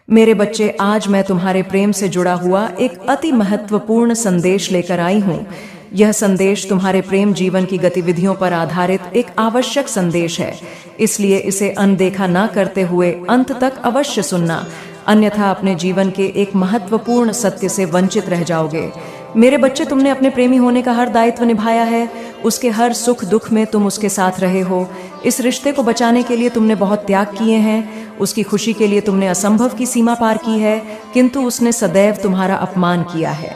मेरे बच्चे, आज मैं तुम्हारे प्रेम से जुड़ा हुआ एक अति महत्वपूर्ण संदेश लेकर आई हूँ। यह संदेश तुम्हारे प्रेम जीवन की गतिविधियों पर आधारित एक आवश्यक संदेश है, इसलिए इसे अनदेखा न करते हुए अंत तक अवश्य सुनना, अन्यथा अपने जीवन के एक महत्वपूर्ण सत्य से वंचित रह जाओगे। मेरे बच्चे, तुमने अपने प्रेमी होने का हर दायित्व निभाया है, उसके हर सुख दुख में तुम उसके साथ रहे हो। इस रिश्ते को बचाने के लिए तुमने बहुत त्याग किए हैं, उसकी खुशी के लिए तुमने असंभव की सीमा पार की है, किंतु उसने सदैव तुम्हारा अपमान किया है।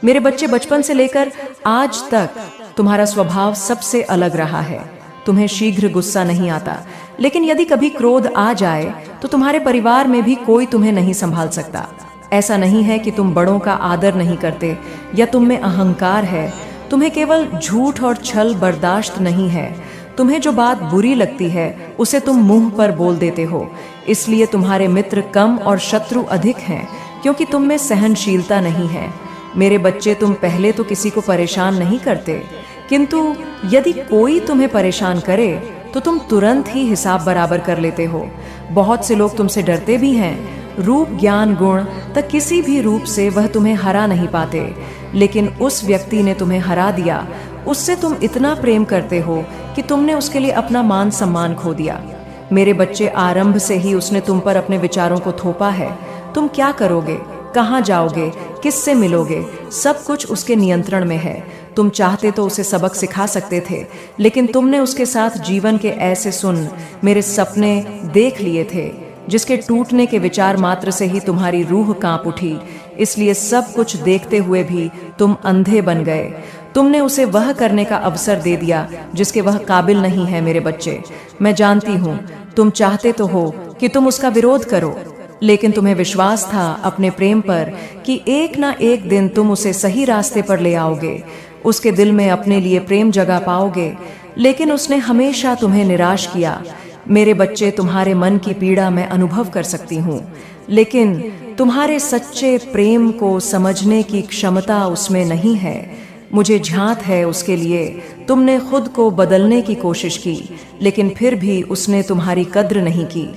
मेरे बच्चे, बचपन से लेकर आज तक तुम्हारा स्वभाव सबसे अलग रहा है। तुम्हें शीघ्र गुस्सा नहीं आता, लेकिन यदि कभी क्रोध आ जाए तो तुम्हारे परिवार में भी कोई तुम्हें नहीं संभाल सकता। ऐसा नहीं है कि तुम बड़ों का आदर नहीं करते या तुम में अहंकार है, तुम्हें केवल झूठ और छल बर्दाश्त नहीं है। तुम्हें जो बात बुरी लगती है उसे तुम मुंह पर बोल देते हो, इसलिए तुम्हारे मित्र कम और शत्रु अधिक हैं, क्योंकि तुम में सहनशीलता नहीं है। मेरे बच्चे, तुम पहले तो किसी को परेशान नहीं करते, किंतु यदि कोई तुम्हें परेशान करे तो तुम तुरंत ही हिसाब बराबर कर लेते हो। बहुत से लोग तुमसे डरते भी हैं। रूप, ज्ञान, गुण तक किसी भी रूप से वह तुम्हें हरा नहीं पाते, लेकिन उस व्यक्ति ने तुम्हें हरा दिया, उससे तुम इतना प्रेम करते हो कि तुमने उसके लिए अपना मान सम्मान खो दिया। मेरे बच्चे, आरंभ से ही उसने तुम पर अपने विचारों को थोपा है। तुम क्या करोगे, कहाँ जाओगे, किससे मिलोगे, सब कुछ उसके नियंत्रण में है। तुम चाहते तो उसे सबक सिखा सकते थे, लेकिन तुमने उसके साथ जीवन के ऐसे मेरे सपने देख लिए थे जिसके टूटने के विचार मात्र से ही तुम्हारी रूह कांप उठी। इसलिए सब कुछ देखते हुए भी तुम अंधे बन गए। तुमने उसे वह करने का अवसर दे दिया जिसके वह काबिल नहीं है। मेरे बच्चे, मैं जानती हूँ तुम चाहते तो हो कि तुम उसका विरोध करो, लेकिन तुम्हें विश्वास था अपने प्रेम पर कि एक ना एक दिन तुम उसे सही रास्ते पर ले आओगे, उसके दिल में अपने लिए प्रेम जगा पाओगे, लेकिन उसने हमेशा तुम्हें निराश किया। मेरे बच्चे, तुम्हारे मन की पीड़ा मैं अनुभव कर सकती हूँ, लेकिन तुम्हारे सच्चे प्रेम को समझने की क्षमता उसमें नहीं है। मुझे झांत है उसके लिए। तुमने खुद को बदलने की कोशिश की, लेकिन फिर भी उसने तुम्हारी कद्र नहीं की।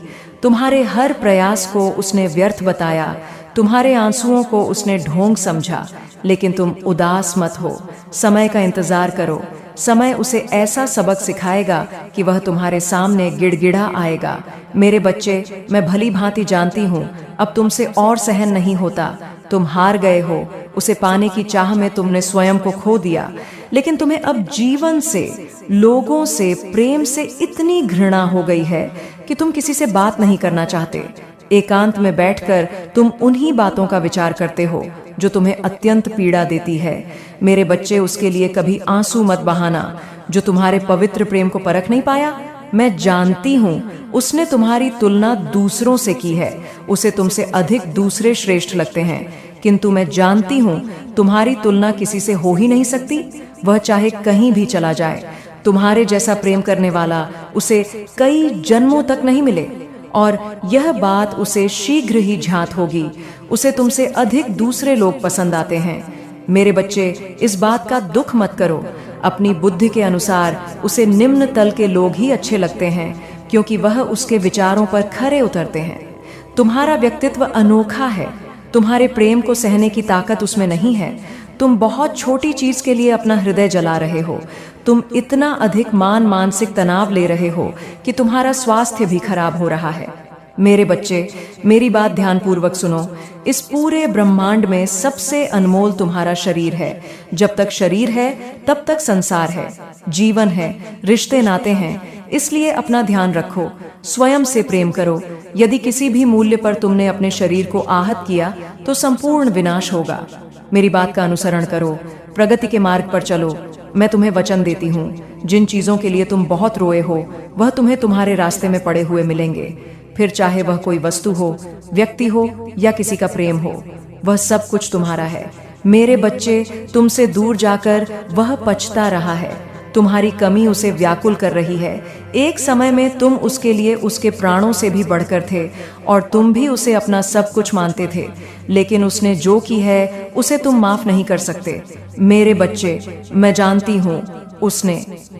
तुम्हारे हर प्रयास को उसने व्यर्थ बताया, तुम्हारे आंसुओं को उसने ढोंग समझा। लेकिन तुम उदास मत हो, समय का इंतजार करो। समय उसे ऐसा सबक सिखाएगा कि वह तुम्हारे सामने गिड़गिड़ा आएगा। मेरे बच्चे, मैं भली भांति जानती हूँ अब तुमसे और सहन नहीं होता। तुम हार गए हो, उसे पाने की चाह में तुमने स्वयं को खो दिया, लेकिन तुम्हें अब जीवन से, लोगों से, प्रेम से इतनी घृणा हो गई है कि तुम किसी से बात नहीं करना चाहते। एकांत में बैठकर तुम उन्हीं बातों का विचार करते हो जो तुम्हें अत्यंत पीड़ा देती है। मेरे बच्चे, उसके लिए कभी आंसू मत बहाना जो तुम्हारे पवित्र प्रेम को परख नहीं पाया। मैं जानती हूँ उसने तुम्हारी तुलना दूसरों से की है, उसे तुमसे अधिक दूसरे श्रेष्ठ लगते हैं, किंतु मैं जानती हूँ तुम्हारी तुलना किसी से हो ही नहीं सकती। वह चाहे कहीं भी चला जाए, तुम्हारे जैसा प्रेम करने वाला उसे कई जन्मों तक नहीं मिले, और यह बात उसे शीघ्र ही झांत होगी। उसे तुमसे अधिक दूसरे लोग पसंद आते हैं। मेरे बच्चे, इस बात का दुख मत करो। अपनी बुद्धि के अनुसार उसे निम्न तल के लोग ही अच्छे लगते हैं, क्योंकि वह उसके विचारों पर खरे उतरते हैं। तुम्हारा व्यक्तित्व अनोखा है, तुम्हारे प्रेम को सहने की ताकत उसमें नहीं है। तुम बहुत छोटी चीज के लिए अपना हृदय जला रहे हो। तुम इतना अधिक मानसिक तनाव ले रहे हो कि तुम्हारा स्वास्थ्य भी खराब हो रहा है। मेरे बच्चे, मेरी बात ध्यानपूर्वक सुनो। इस पूरे ब्रह्मांड में सबसे अनमोल तुम्हारा शरीर है। जब तक शरीर है तब तक संसार है, जीवन है, रिश्ते नाते हैं। इसलिए अपना ध्यान रखो, स्वयं से प्रेम करो। यदि किसी भी मूल्य पर तुमने अपने शरीर को आहत किया तो संपूर्ण विनाश होगा। मेरी बात का अनुसरण करो, प्रगति के मार्ग पर चलो। मैं तुम्हें वचन देती हूँ, जिन चीजों के लिए तुम बहुत रोए हो वह तुम्हें तुम्हारे रास्ते में पड़े हुए मिलेंगे। फिर चाहे वह कोई वस्तु हो, व्यक्ति हो या किसी का प्रेम हो, वह सब कुछ तुम्हारा है। मेरे बच्चे, तुमसे दूर जाकर वह पछता रहा है। तुम्हारी कमी उसे व्याकुल कर रही है। एक समय में तुम उसके लिए उसके प्राणों से भी बढ़कर थे, और तुम भी उसे अपना सब कुछ मानते थे, लेकिन उसने जो की है उसे तुम माफ नहीं कर सकते। मेरे बच्चे, मैं जानती हूँ उसने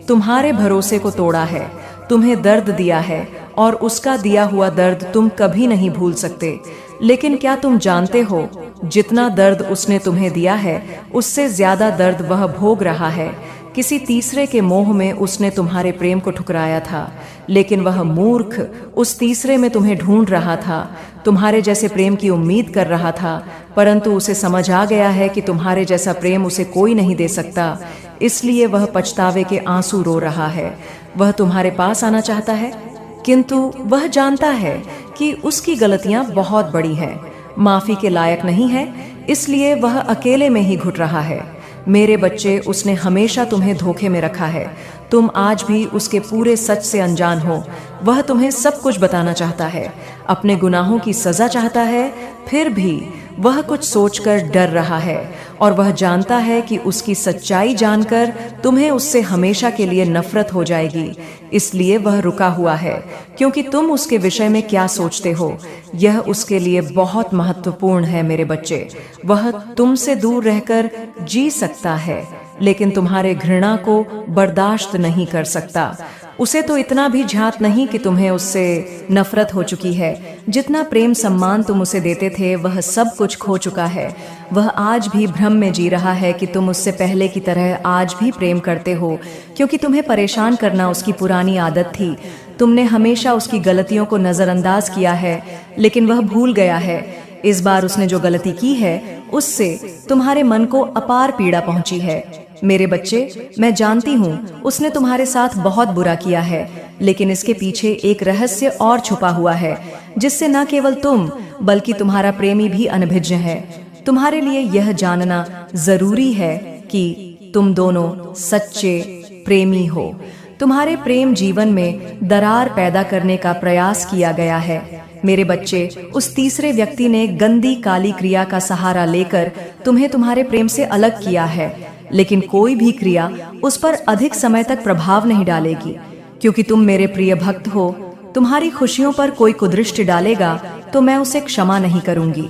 तुम्हारे भरोसे को तोड़ा है, तुम्हें दर्द दिया है, और उसका दिया हुआ दर्द तुम कभी नहीं भूल सकते। लेकिन क्या तुम जानते हो, जितना दर्द उसने तुम्हें दिया है उससे ज्यादा दर्द वह भोग रहा है। किसी तीसरे के मोह में उसने तुम्हारे प्रेम को ठुकराया था, लेकिन वह मूर्ख उस तीसरे में तुम्हें ढूंढ रहा था, तुम्हारे जैसे प्रेम की उम्मीद कर रहा था, परंतु उसे समझ आ गया है कि तुम्हारे जैसा प्रेम उसे कोई नहीं दे सकता। इसलिए वह पछतावे के आंसू रो रहा है। वह तुम्हारे पास आना चाहता है, किंतु वह जानता है कि उसकी गलतियां बहुत बड़ी हैं, माफी के लायक नहीं है, इसलिए वह अकेले में ही घुट रहा है। मेरे बच्चे, उसने हमेशा तुम्हें धोखे में रखा है। तुम आज भी उसके पूरे सच से अनजान हो। वह तुम्हें सब कुछ बताना चाहता है, अपने गुनाहों की सजा चाहता है, फिर भी वह कुछ सोचकर डर रहा है और वह जानता है कि उसकी सच्चाई जानकर तुम्हें उससे हमेशा के लिए नफरत हो जाएगी। इसलिए वह रुका हुआ है, क्योंकि तुम उसके विषय में क्या सोचते हो यह उसके लिए बहुत महत्वपूर्ण है। मेरे बच्चे, वह तुमसे दूर रहकर जी सकता है, लेकिन तुम्हारे घृणा को बर्दाश्त नहीं कर सकता। उसे तो इतना भी झात नहीं कि तुम्हें उससे नफरत हो चुकी है। जितना प्रेम सम्मान तुम उसे देते थे वह सब कुछ खो चुका है। वह आज भी भ्रम में जी रहा है कि तुम उससे पहले की तरह आज भी प्रेम करते हो, क्योंकि तुम्हें परेशान करना उसकी पुरानी आदत थी। तुमने हमेशा उसकी गलतियों को नजरअंदाज किया है, लेकिन वह भूल गया है। इस बार उसने जो गलती की है उससे तुम्हारे मन को अपार पीड़ा पहुंची है। मेरे बच्चे, मैं जानती हूँ उसने तुम्हारे साथ बहुत बुरा किया है, लेकिन इसके पीछे एक रहस्य और छुपा हुआ है, जिससे न केवल तुम बल्कि तुम्हारा प्रेमी भी अनभिज्ञ है। तुम्हारे लिए यह जानना जरूरी है कि तुम दोनों सच्चे प्रेमी हो। तुम्हारे प्रेम जीवन में दरार पैदा करने का प्रयास किया गया है। मेरे बच्चे, उस तीसरे व्यक्ति ने गंदी काली क्रिया का सहारा लेकर तुम्हें तुम्हारे प्रेम से अलग किया है, लेकिन कोई भी क्रिया उस पर अधिक समय तक प्रभाव नहीं डालेगी, क्योंकि तुम मेरे प्रिय भक्त हो। तुम्हारी खुशियों पर कोई कुदृष्टि डालेगा तो मैं उसे क्षमा नहीं करूंगी।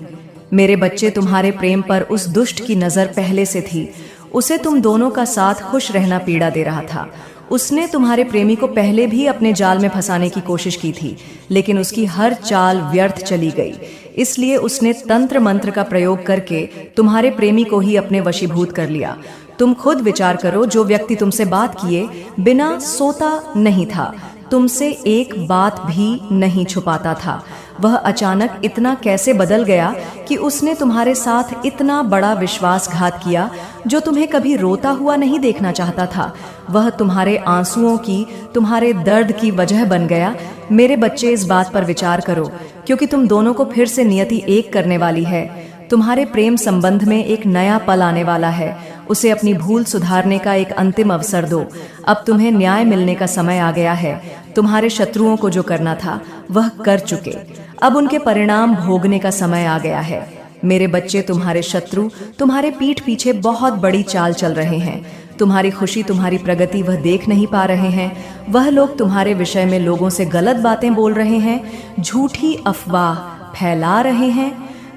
मेरे बच्चे, तुम्हारे प्रेम पर उस दुष्ट की नजर पहले से थी। उसे तुम दोनों का साथ खुश रहना पीड़ा दे रहा था। उसने तुम्हारे प्रेमी को पहले भी अपने जाल में फंसाने की कोशिश की थी, लेकिन उसकी हर चाल व्यर्थ चली गई। इसलिए उसने तंत्र मंत्र का प्रयोग करके तुम्हारे प्रेमी को ही अपने वशीभूत कर लिया। तुम खुद विचार करो, जो व्यक्ति तुमसे बात किए बिना सोता नहीं था, तुमसे एक बात भी नहीं छुपाता था, वह अचानक इतना कैसे बदल गया कि उसने तुम्हारे साथ इतना बड़ा विश्वासघात किया, जो तुम्हें कभी रोता हुआ नहीं देखना चाहता था। वह तुम्हारे आंसुओं की, तुम्हारे दर्द की वजह बन गया। मेरे बच्चे, इस बात पर विचार करो, क्योंकि तुम दोनों को फिर से नियति एक करने वाली है। तुम्हारे प्रेम संबंध में एक नया पल आने वाला है। उसे अपनी भूल सुधारने का एक अंतिम अवसर दो। अब तुम्हें न्याय मिलने का समय आ गया है। तुम्हारे शत्रुओं को जो करना था वह कर चुके, अब उनके परिणाम भोगने का समय आ गया है। मेरे बच्चे, तुम्हारे शत्रु तुम्हारे पीठ पीछे बहुत बड़ी चाल चल रहे हैं। तुम्हारी खुशी, तुम्हारी प्रगति वह देख नहीं पा रहे हैं। वह लोग तुम्हारे विषय में लोगों से गलत बातें बोल रहे हैं, झूठी अफवाह फैला रहे हैं,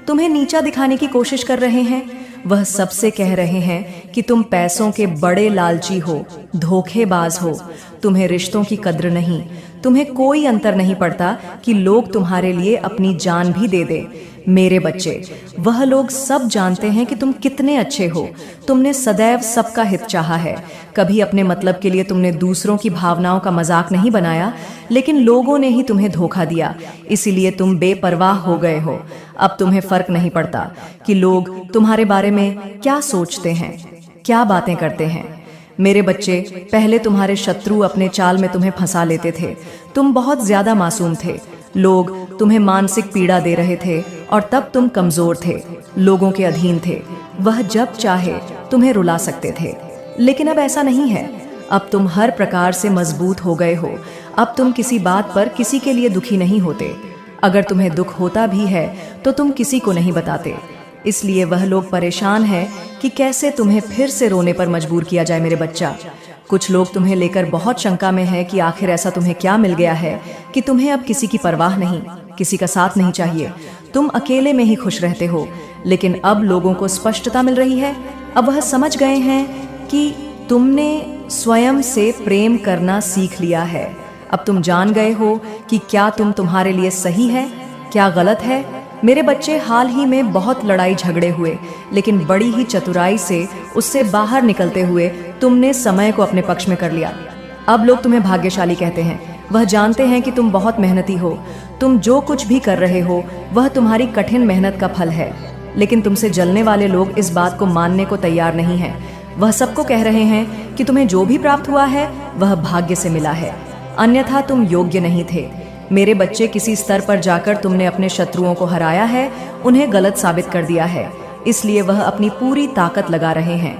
तुम्हें नीचा दिखाने की कोशिश कर रहे हैं। वह सबसे कह रहे हैं कि तुम पैसों के बड़े लालची हो, धोखेबाज हो, तुम्हें रिश्तों की कद्र नहीं। तुम्हें कोई अंतर नहीं पड़ता कि लोग तुम्हारे लिए अपनी जान भी दे दे। मेरे बच्चे, वह लोग सब जानते हैं कि तुम कितने अच्छे हो। तुमने सदैव सबका हित चाहा है। कभी अपने मतलब के लिए तुमने दूसरों की भावनाओं का मजाक नहीं बनाया, लेकिन लोगों ने ही तुम्हें धोखा दिया, इसीलिए तुम बेपरवाह हो गए हो। अब तुम्हें फर्क नहीं पड़ता कि लोग तुम्हारे बारे में क्या सोचते हैं, क्या बातें करते हैं। मेरे बच्चे, पहले तुम्हारे शत्रु अपने चाल में तुम्हें फंसा लेते थे। तुम बहुत ज्यादा मासूम थे। लोग तुम्हें मानसिक पीड़ा दे रहे थे और तब तुम कमजोर थे, लोगों के अधीन थे। वह जब चाहे तुम्हें रुला सकते थे, लेकिन अब ऐसा नहीं है। अब तुम हर प्रकार से मजबूत हो गए हो। अब तुम किसी बात पर किसी के लिए दुखी नहीं होते। अगर तुम्हें दुख होता भी है तो तुम किसी को नहीं बताते। इसलिए वह लोग परेशान हैं कि कैसे तुम्हें फिर से रोने पर मजबूर किया जाए। मेरे बच्चा, कुछ लोग तुम्हें लेकर बहुत शंका में हैं कि आखिर ऐसा तुम्हें क्या मिल गया है कि तुम्हें अब किसी की परवाह नहीं, किसी का साथ नहीं चाहिए। तुम अकेले में ही खुश रहते हो। लेकिन अब लोगों को स्पष्टता मिल रही है। अब वह समझ गए हैं कि तुमने स्वयं से प्रेम करना सीख लिया है। अब तुम जान गए हो कि क्या तुम्हारे लिए सही है, क्या गलत है। मेरे बच्चे, हाल ही में बहुत लड़ाई झगड़े हुए, लेकिन बड़ी ही चतुराई से उससे बाहर निकलते हुए तुमने समय को अपने पक्ष में कर लिया। अब लोग तुम्हें भाग्यशाली कहते हैं। वह जानते हैं कि तुम बहुत मेहनती हो। तुम जो कुछ भी कर रहे हो वह तुम्हारी कठिन मेहनत का फल है। लेकिन तुमसे जलने वाले लोग इस बात को मानने को तैयार नहीं हैं। वह सबको कह रहे हैं कि तुम्हें जो भी प्राप्त हुआ है वह भाग्य से मिला है, अन्यथा तुम योग्य नहीं थे। मेरे बच्चे, किसी स्तर पर जाकर तुमने अपने शत्रुओं को हराया है, उन्हें गलत साबित कर दिया है, इसलिए वह अपनी पूरी ताकत लगा रहे हैं।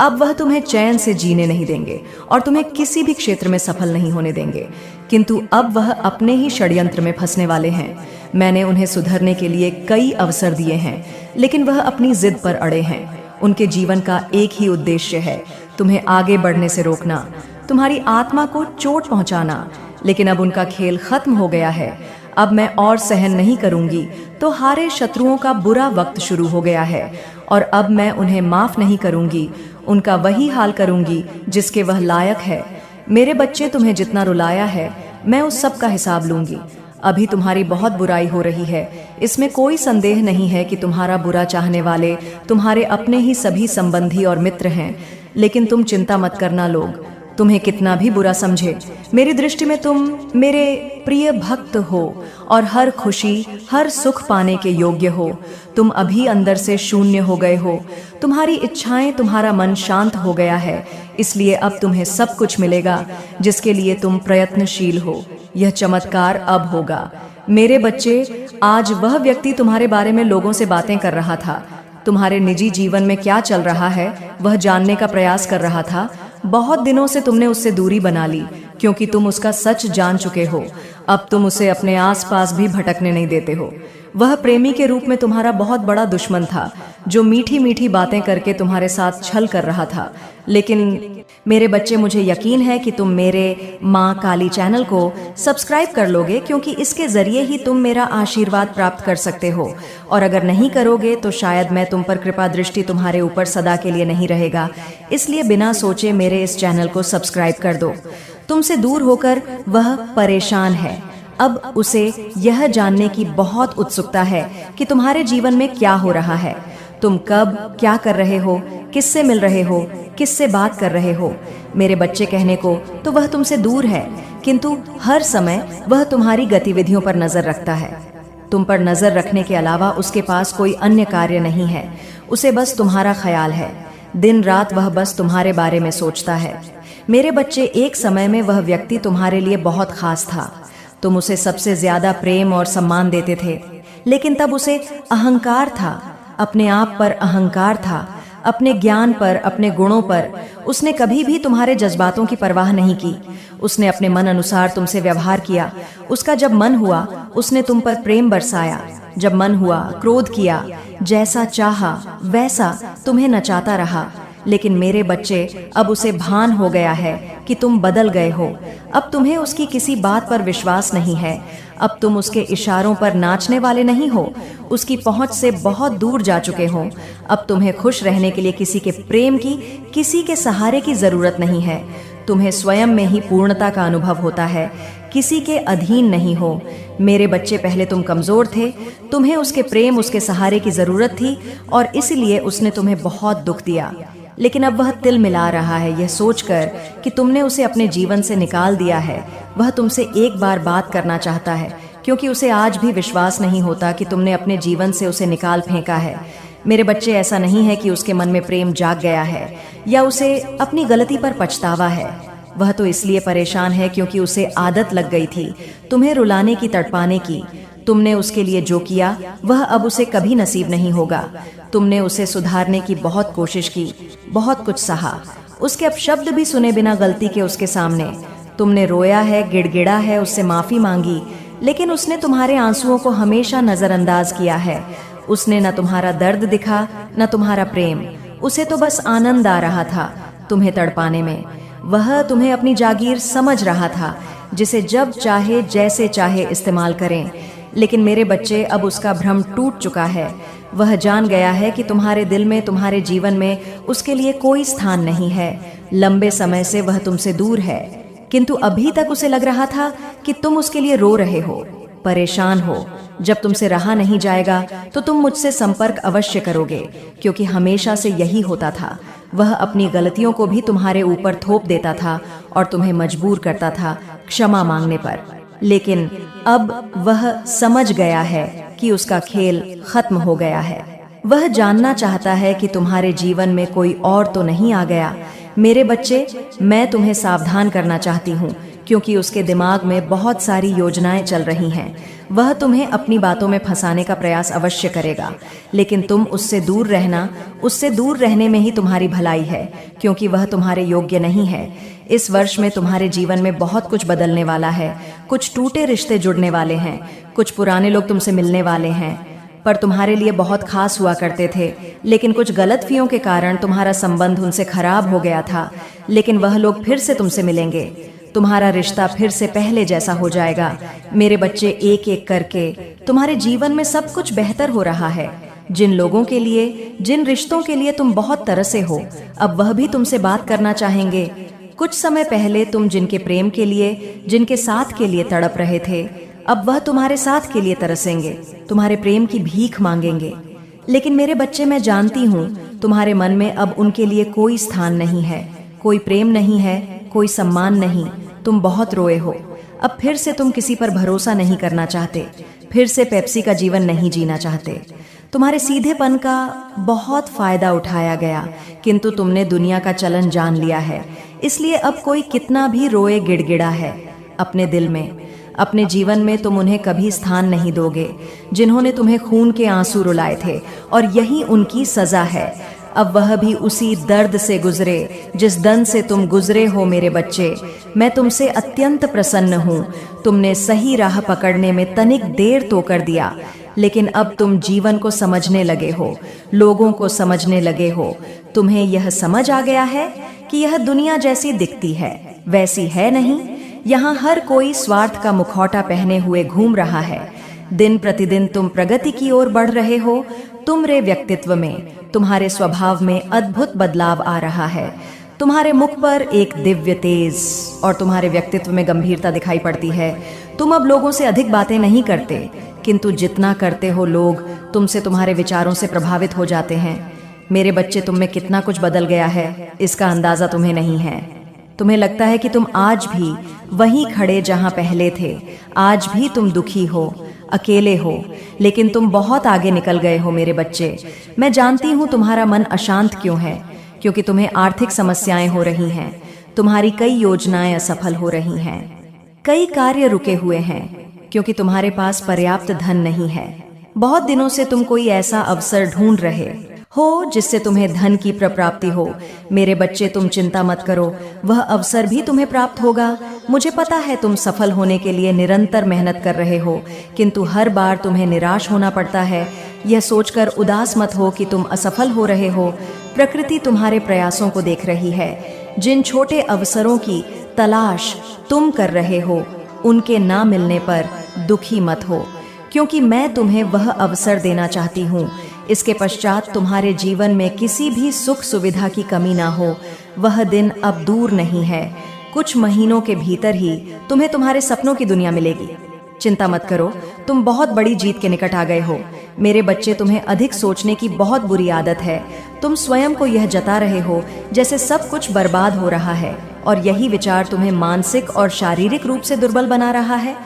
अब वह तुम्हें चैन से जीने नहीं देंगे और तुम्हें किसी भी क्षेत्र में सफल नहीं होने देंगे, किंतु अब वह अपने ही षड्यंत्र में फंसने वाले हैं। मैंने उन्हें सुधरने के लिए कई अवसर दिए हैं, लेकिन वह अपनी जिद पर अड़े हैं। उनके जीवन का एक ही उद्देश्य है, तुम्हें आगे बढ़ने से रोकना, तुम्हारी आत्मा को चोट पहुंचाना। लेकिन अब उनका खेल खत्म हो गया है। अब मैं और सहन नहीं करूंगी, तो हारे शत्रुओं का बुरा वक्त शुरू हो गया है और अब मैं उन्हें माफ नहीं करूंगी। उनका वही हाल करूंगी जिसके वह लायक है। मेरे बच्चे, तुम्हें जितना रुलाया है मैं उस सब का हिसाब लूंगी। अभी तुम्हारी बहुत बुराई हो रही है, इसमें कोई संदेह नहीं है कि तुम्हारा बुरा चाहने वाले तुम्हारे अपने ही सभी संबंधी और मित्र हैं। लेकिन तुम चिंता मत करना, लोग तुम्हें कितना भी बुरा समझे, मेरी दृष्टि में तुम मेरे प्रिय भक्त हो और हर खुशी, हर सुख पाने के योग्य हो। तुम अभी अंदर से शून्य हो गए हो, तुम्हारी इच्छाएं, तुम्हारा मन शांत हो गया है, इसलिए अब तुम्हें सब कुछ मिलेगा जिसके लिए तुम प्रयत्नशील हो। यह चमत्कार अब होगा। मेरे बच्चे, आज वह व्यक्ति तुम्हारे बारे में लोगों से बातें कर रहा था, तुम्हारे निजी जीवन में क्या चल रहा है वह जानने का प्रयास कर रहा था। बहुत दिनों से तुमने उससे दूरी बना ली, क्योंकि तुम उसका सच जान चुके हो। अब तुम उसे अपने आसपास भी भटकने नहीं देते हो। वह प्रेमी के रूप में तुम्हारा बहुत बड़ा दुश्मन था, जो मीठी मीठी बातें करके तुम्हारे साथ छल कर रहा था। लेकिन मेरे बच्चे, मुझे यकीन है कि तुम मेरे माँ काली चैनल को सब्सक्राइब कर लोगे, क्योंकि इसके जरिए ही तुम मेरा आशीर्वाद प्राप्त कर सकते हो। और अगर नहीं करोगे तो शायद मैं तुम पर कृपा दृष्टि तुम्हारे ऊपर सदा के लिए नहीं रहेगा। इसलिए बिना सोचे मेरे इस चैनल को सब्सक्राइब कर दो। तुमसे दूर होकर वह परेशान है। अब उसे यह जानने की बहुत उत्सुकता है कि तुम्हारे जीवन में क्या हो रहा है। तुम कब क्या कर रहे हो, किससे मिल रहे हो, किससे बात कर रहे हो। मेरे बच्चे, कहने को तो वह तुमसे दूर है, किंतु हर समय वह तुम्हारी गतिविधियों पर नजर रखता है। तुम पर नजर रखने के अलावा उसके पास कोई अन्य कार्य नहीं है। उसे बस तुम्हारा ख्याल है। दिन रात वह बस तुम्हारे बारे में सोचता है। मेरे बच्चे, एक समय में वह व्यक्ति तुम्हारे लिए बहुत खास था। तुम उसे सबसे ज्यादा प्रेम और सम्मान देते थे, लेकिन तब उसे अहंकार था, अपने आप पर अहंकार था, अपने ज्ञान पर, अपने गुणों पर। उसने कभी भी तुम्हारे जज्बातों की परवाह नहीं की। उसने अपने मन अनुसार तुमसे व्यवहार किया। उसका जब मन हुआ उसने तुम पर प्रेम बरसाया, जब मन हुआ क्रोध किया, जैसा चाहा वैसा तुम्हें नचाता रहा। लेकिन मेरे बच्चे, अब उसे भान हो गया है कि तुम बदल गए हो। अब तुम्हें उसकी किसी बात पर विश्वास नहीं है। अब तुम उसके इशारों पर नाचने वाले नहीं हो, उसकी पहुंच से बहुत दूर जा चुके हो। अब तुम्हें खुश रहने के लिए किसी के प्रेम की, किसी के सहारे की जरूरत नहीं है। तुम्हें स्वयं में ही पूर्णता का अनुभव होता है, किसी के अधीन नहीं हो। मेरे बच्चे, पहले तुम कमजोर थे, तुम्हें उसके प्रेम, उसके सहारे की जरूरत थी और इसलिए उसने तुम्हें बहुत दुख दिया। लेकिन अब वह तिल मिला रहा है यह सोचकर कि तुमने उसे अपने जीवन से निकाल दिया है। वह तुमसे एक बार बात करना चाहता है, क्योंकि उसे आज भी विश्वास नहीं होता कि तुमने अपने जीवन से उसे निकाल फेंका है। मेरे बच्चे, ऐसा नहीं है कि उसके मन में प्रेम जाग गया है या उसे अपनी गलती पर पछतावा है। वह तो इसलिए परेशान है क्योंकि उसे आदत लग गई थी तुम्हें रुलाने की, तड़पाने की। तुमने उसके लिए जो किया वह अब उसे कभी नसीब नहीं होगा। तुमने उसे सुधारने की बहुत कोशिश की, बहुत कुछ सहा, उसके अपशब्द भी सुने बिना गलती के उसके सामने। तुमने रोया है, गिड़गिड़ा है, उससे माफी मांगी, लेकिन उसने तुम्हारे आंसुओं को हमेशा नजरअंदाज किया है। उसने न तुम्हारा दर्द दिखा, न तुम्हारा प्रेम। उसे तो बस आनंद आ रहा था तुम्हें तड़पाने में। वह तुम्हें अपनी जागीर समझ रहा था, जिसे जब चाहे जैसे चाहे इस्तेमाल करें। लेकिन मेरे बच्चे, अब उसका भ्रम टूट चुका है। वह जान गया है कि तुम्हारे दिल में, तुम्हारे जीवन में उसके लिए कोई स्थान नहीं है। लंबे समय से वह तुमसे दूर है, किंतु अभी तक उसे लग रहा था कि तुम उसके लिए रो रहे हो, परेशान हो। जब तुमसे रहा नहीं जाएगा तो तुम मुझसे संपर्क अवश्य करोगे, क्योंकि हमेशा से यही होता था। वह अपनी गलतियों को भी तुम्हारे ऊपर थोप देता था और तुम्हें मजबूर करता था क्षमा मांगने पर। लेकिन अब वह समझ गया है कि उसका खेल खत्म हो गया है। वह जानना चाहता है कि तुम्हारे जीवन में कोई और तो नहीं आ गया। मेरे बच्चे, मैं तुम्हें सावधान करना चाहती हूँ, क्योंकि उसके दिमाग में बहुत सारी योजनाएं चल रही हैं। वह तुम्हें अपनी बातों में फंसाने का प्रयास अवश्य करेगा, लेकिन तुम उससे दूर रहना। उससे दूर रहने में ही तुम्हारी भलाई है, क्योंकि वह तुम्हारे योग्य नहीं है। इस वर्ष में तुम्हारे जीवन में बहुत कुछ बदलने वाला है। कुछ टूटे रिश्ते जुड़ने वाले हैं, कुछ पुराने लोग तुमसे मिलने वाले हैं, पर तुम्हारे लिए बहुत खास हुआ करते थे, लेकिन कुछ गलतफहमियों के कारण तुम्हारा संबंध उनसे खराब हो गया था। लेकिन वह लोग फिर से तुमसे मिलेंगे, तुम्हारा रिश्ता फिर से पहले जैसा हो जाएगा। मेरे बच्चे, एक एक करके तुम्हारे जीवन में सब कुछ बेहतर हो रहा है। जिन लोगों के लिए, जिन रिश्तों के लिए तुम बहुत तरसे हो, अब वह भी तुमसे बात करना चाहेंगे। कुछ समय पहले तुम जिनके प्रेम के लिए, जिनके साथ के लिए तड़प रहे थे, अब वह तुम्हारे साथ के लिए तरसेंगे, तुम्हारे प्रेम की भीख मांगेंगे। लेकिन मेरे बच्चे, मैं जानती हूँ तुम्हारे मन में अब उनके लिए कोई स्थान नहीं है, कोई प्रेम नहीं है, कोई सम्मान नहीं। तुम बहुत रोए हो। अब फिर से तुम किसी पर भरोसा नहीं करना चाहते, फिर से पेप्सी का जीवन नहीं जीना चाहते। तुम्हारे सीधेपन का बहुत फायदा उठाया गया, किंतु तुमने दुनिया का चलन जान लिया है। इसलिए अब कोई कितना भी रोए गिड़गिड़ा है अपने दिल में, अपने जीवन में तुम उन्हें कभी स्थान नहीं दोगे, जिन्होंने तुम्हें खून के आंसू रुलाए थे, और यही उनकी सजा है। अब वह भी उसी दर्द से गुजरे जिस दंड से तुम गुजरे हो। मेरे बच्चे, मैं तुमसे अत्यंत प्रसन्न हूँ। तुमने सही राह पकड़ने में तनिक देर तो कर दिया, लेकिन अब तुम जीवन को समझने लगे हो, लोगों को समझने लगे हो। तुम्हें यह समझ आ गया है कि यह दुनिया जैसी दिखती है वैसी है नहीं। यहाँ हर कोई स्वार्थ का मुखौटा पहने हुए घूम रहा है। दिन प्रतिदिन तुम प्रगति की ओर बढ़ रहे हो। तुम्हारे व्यक्तित्व में, तुम्हारे स्वभाव में अद्भुत बदलाव आ रहा है। तुम्हारे मुख पर एक दिव्य तेज और तुम्हारे व्यक्तित्व में गंभीरता दिखाई पड़ती है। तुम अब लोगों से अधिक बातें नहीं करते, किंतु जितना करते हो लोग तुमसे तुम्हारे विचारों से प्रभावित हो जाते हैं। मेरे बच्चे, तुम में कितना कुछ बदल गया है, इसका अंदाजा तुम्हें नहीं है। तुम्हें लगता है कि तुम आज भी वहीं खड़े जहां पहले थे। आज भी तुम दुखी हो, अकेले हो, लेकिन तुम बहुत आगे निकल गए हो। मेरे बच्चे, मैं जानती हूँ तुम्हारा मन अशांत क्यों है, क्योंकि तुम्हें आर्थिक समस्याएं हो रही हैं। तुम्हारी कई योजनाएं असफल हो रही हैं, कई कार्य रुके हुए हैं, क्योंकि तुम्हारे पास पर्याप्त धन नहीं है। बहुत दिनों से तुम कोई ऐसा अवसर ढूंढ रहे हो जिससे तुम्हें धन की प्राप्ति हो। मेरे बच्चे, तुम चिंता मत करो, वह अवसर भी तुम्हें प्राप्त होगा। मुझे पता है तुम सफल होने के लिए निरंतर मेहनत कर रहे हो, किंतु हर बार तुम्हें निराश होना पड़ता है। यह सोचकर उदास मत हो कि तुम असफल हो रहे हो। प्रकृति तुम्हारे प्रयासों को देख रही है। जिन छोटे अवसरों की तलाश तुम कर रहे हो, उनके ना मिलने पर दुखी मत हो, क्योंकि मैं तुम्हें वह अवसर देना चाहती हूँ। इसके पश्चात तुम्हारे जीवन में किसी भी सुख सुविधा की कमी ना हो। वह दिन अब दूर नहीं है। कुछ महीनों के भीतर ही तुम्हें तुम्हारे सपनों की दुनिया मिलेगी। चिंता मत करो, तुम बहुत बड़ी जीत के निकट आ गए हो। मेरे बच्चे, तुम्हें अधिक सोचने की बहुत बुरी आदत है। तुम स्वयं को यह जता रहे हो जैसे सब कुछ बर्बाद हो रहा है, और यही विचार तुम्हें मानसिक और शारीरिक रूप से दुर्बल बना रहा है।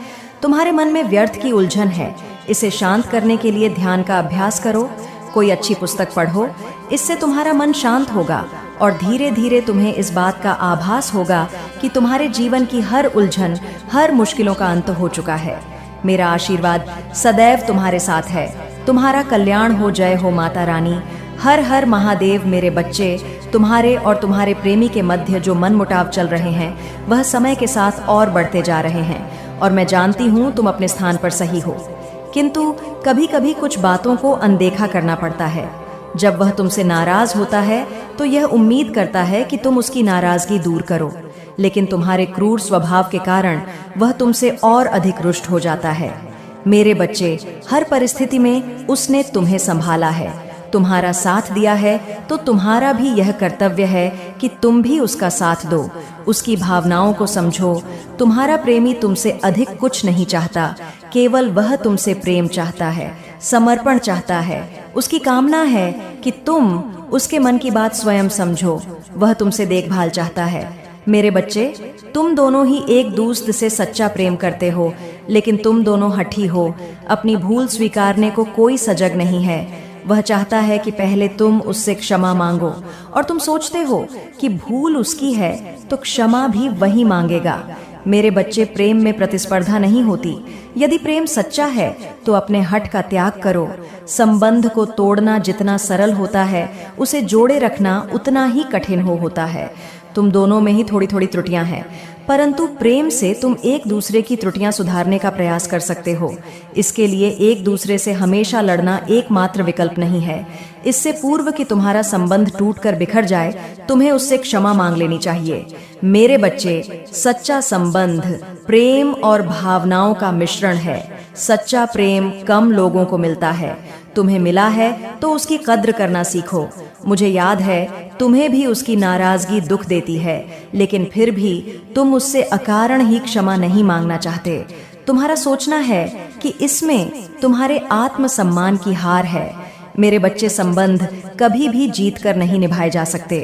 तुम्हारे मन में व्यर्थ की उलझन है। इसे शांत करने के लिए ध्यान का अभ्यास करो, कोई अच्छी पुस्तक पढ़ो। इससे तुम्हारा मन शांत होगा और धीरे धीरे तुम्हें इस बात का आभास होगा कि तुम्हारे जीवन की हर उलझन, हर मुश्किलों का अंत हो चुका है। मेरा आशीर्वाद सदैव तुम्हारे साथ है। तुम्हारा कल्याण हो। जय हो माता रानी। हर हर महादेव। मेरे बच्चे, तुम्हारे और तुम्हारे प्रेमी के मध्य जो मनमुटाव चल रहे हैं, वह समय के साथ और बढ़ते जा रहे हैं, और मैं जानती हूँ तुम अपने स्थान पर सही हो, किंतु कभी कभी कुछ बातों को अनदेखा करना पड़ता है। जब वह तुमसे नाराज होता है तो यह उम्मीद करता है कि तुम उसकी नाराजगी दूर करो, लेकिन तुम्हारे क्रूर स्वभाव के कारण वह तुमसे और अधिक रुष्ट हो जाता है। मेरे बच्चे, हर परिस्थिति में उसने तुम्हें संभाला है, तुम्हारा साथ दिया है, तो तुम्हारा भी यह कर्तव्य है कि तुम भी उसका साथ दो, उसकी भावनाओं को समझो। तुम्हारा प्रेमी तुमसे अधिक कुछ नहीं चाहता, केवल वह तुमसे प्रेम चाहता है, समर्पण चाहता है। उसकी कामना है कि तुम उसके मन की बात स्वयं समझो। वह तुमसे देखभाल चाहता है। मेरे बच्चे, तुम दोनों ही एक दूसरे से सच्चा प्रेम करते हो, लेकिन तुम दोनों हठी हो। अपनी भूल स्वीकारने को कोई सजग नहीं है। वह चाहता है कि पहले तुम उससे क्षमा मांगो, और तुम सोचते हो कि भूल उसकी है तो क्षमा भी वही मांगेगा। मेरे बच्चे, प्रेम में प्रतिस्पर्धा नहीं होती। यदि प्रेम सच्चा है तो अपने हठ का त्याग करो। संबंध को तोड़ना जितना सरल होता है, उसे जोड़े रखना उतना ही कठिन होता है। तुम दोनों में ही थोड़ी थोड़ी त्रुटियां हैं, परंतु प्रेम से तुम एक दूसरे की त्रुटियां सुधारने का प्रयास कर सकते हो। इसके लिए एक दूसरे से हमेशा लड़ना एकमात्र विकल्प नहीं है। इससे पूर्व कि तुम्हारा संबंध टूटकर बिखर जाए, तुम्हें उससे क्षमा मांग लेनी चाहिए। मेरे बच्चे, सच्चा संबंध प्रेम और भावनाओं का मिश्रण है। सच्चा प्रेम कम लोगों को मिलता है। तुम्हें मिला है तो उसकी कद्र करना सीखो। मुझे याद है, तुम्हें भी उसकी नाराजगी दुख देती है, लेकिन फिर भी तुम उससे अकारण ही क्षमा नहीं मांगना चाहते। तुम्हारा सोचना है कि इसमें तुम्हारे आत्मसम्मान की हार है। मेरे बच्चे, संबंध कभी भी जीत कर नहीं निभाए जा सकते।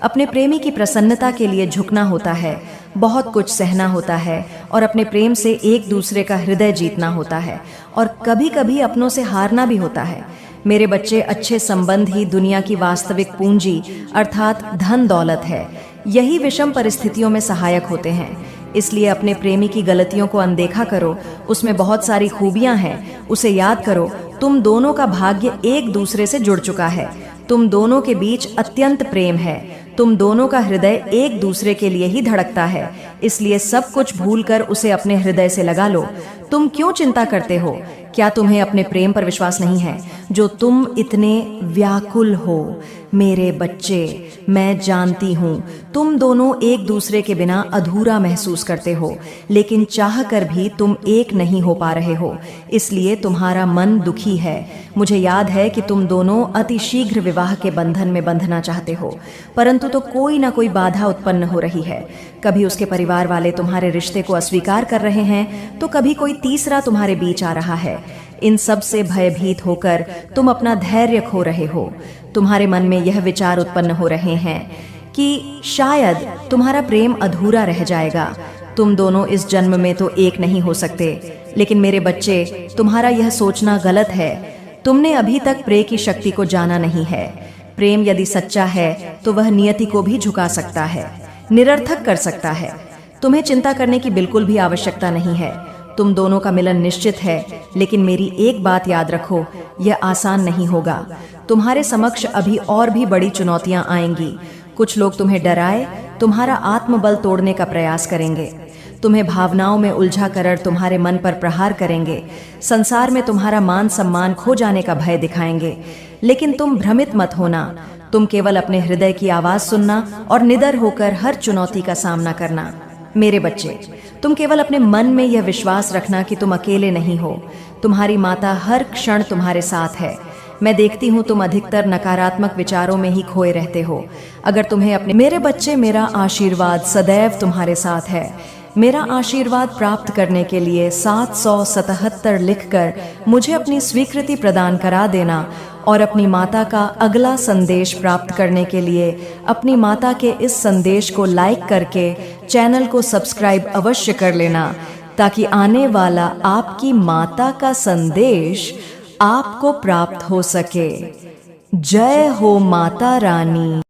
अपने प्रेमी की प्रसन्नता के लिए झुकना होता है, बहुत कुछ सहना होता है, और अपने प्रेम से एक दूसरे का हृदय जीतना होता है, और कभी कभी अपनों से हारना भी होता है। मेरे बच्चे, अच्छे संबंध ही दुनिया की वास्तविक पूंजी अर्थात धन दौलत है। यही विषम परिस्थितियों में सहायक होते हैं। इसलिए अपने प्रेमी की गलतियों को अनदेखा करो। उसमें बहुत सारी खूबियां हैं, उसे याद करो। तुम दोनों का भाग्य एक दूसरे से जुड़ चुका है। तुम दोनों के बीच अत्यंत प्रेम है। तुम दोनों का हृदय एक दूसरे के लिए ही धड़कता है। इसलिए सब कुछ भूलकर उसे अपने हृदय से लगा लो। तुम क्यों चिंता करते हो? क्या तुम्हें अपने प्रेम पर विश्वास नहीं है, जो तुम इतने व्याकुल हो? मेरे बच्चे, मैं जानती हूँ तुम दोनों एक दूसरे के बिना अधूरा महसूस करते हो, लेकिन चाहकर भी तुम एक नहीं हो पा रहे हो। इसलिए तुम्हारा मन दुखी है। मुझे याद है कि तुम दोनों अति शीघ्र विवाह के बंधन में बंधना चाहते हो, परंतु तो कोई ना कोई बाधा उत्पन्न हो रही है। कभी उसके परिवार वाले तुम्हारे रिश्ते को अस्वीकार कर रहे हैं, तो कभी कोई तीसरा तुम्हारे बीच आ रहा है। इन सब से भयभीत होकर तुम अपना धैर्य खो रहे हो। तुम्हारे मन में यह विचार उत्पन्न हो रहे हैं कि शायद तुम्हारा प्रेम अधूरा रह जाएगा। तुम दोनों इस जन्म में तो एक नहीं हो सकते। लेकिन मेरे बच्चे, तुम्हारा यह सोचना गलत है। तुमने अभी तक प्रेम की शक्ति को जाना नहीं है। प्रेम यदि सच्चा है तो वह नियति को भी झुका सकता है, निरर्थक कर सकता है। तुम्हें चिंता करने की बिल्कुल भी आवश्यकता नहीं है। तुम दोनों का मिलन निश्चित है, लेकिन मेरी एक बात याद रखो, यह आसान नहीं होगा। तुम्हारे समक्ष अभी और भी बड़ी चुनौतियां आएंगी। कुछ लोग तुम्हें डराए तुम्हारा आत्मबल तोड़ने का प्रयास करेंगे। तुम्हें भावनाओं में उलझा कर तुम्हारे मन पर प्रहार करेंगे। संसार में तुम्हारा मान सम्मान खो जाने का भय दिखाएंगे। लेकिन तुम भ्रमित मत होना। तुम केवल अपने हृदय की आवाज सुनना और निडर होकर हर चुनौती का सामना करना। मेरे बच्चे, तुम केवल अपने मन में यह विश्वास रखना कि तुम अकेले नहीं हो। तुम्हारी माता हर क्षण तुम्हारे साथ है। मैं देखती हूँ तुम अधिकतर नकारात्मक विचारों में ही खोए रहते हो। अगर तुम्हें अपने मेरे बच्चे, मेरा आशीर्वाद सदैव तुम्हारे साथ है। मेरा आशीर्वाद प्राप्त करने के लिए 777 लिखकर मुझे अपनी स्वीकृति प्रदान करा देना, और अपनी माता का अगला संदेश प्राप्त करने के लिए अपनी माता के इस संदेश को लाइक करके चैनल को सब्सक्राइब अवश्य कर लेना, ताकि आने वाला आपकी माता का संदेश आपको प्राप्त हो सके। जय हो माता रानी।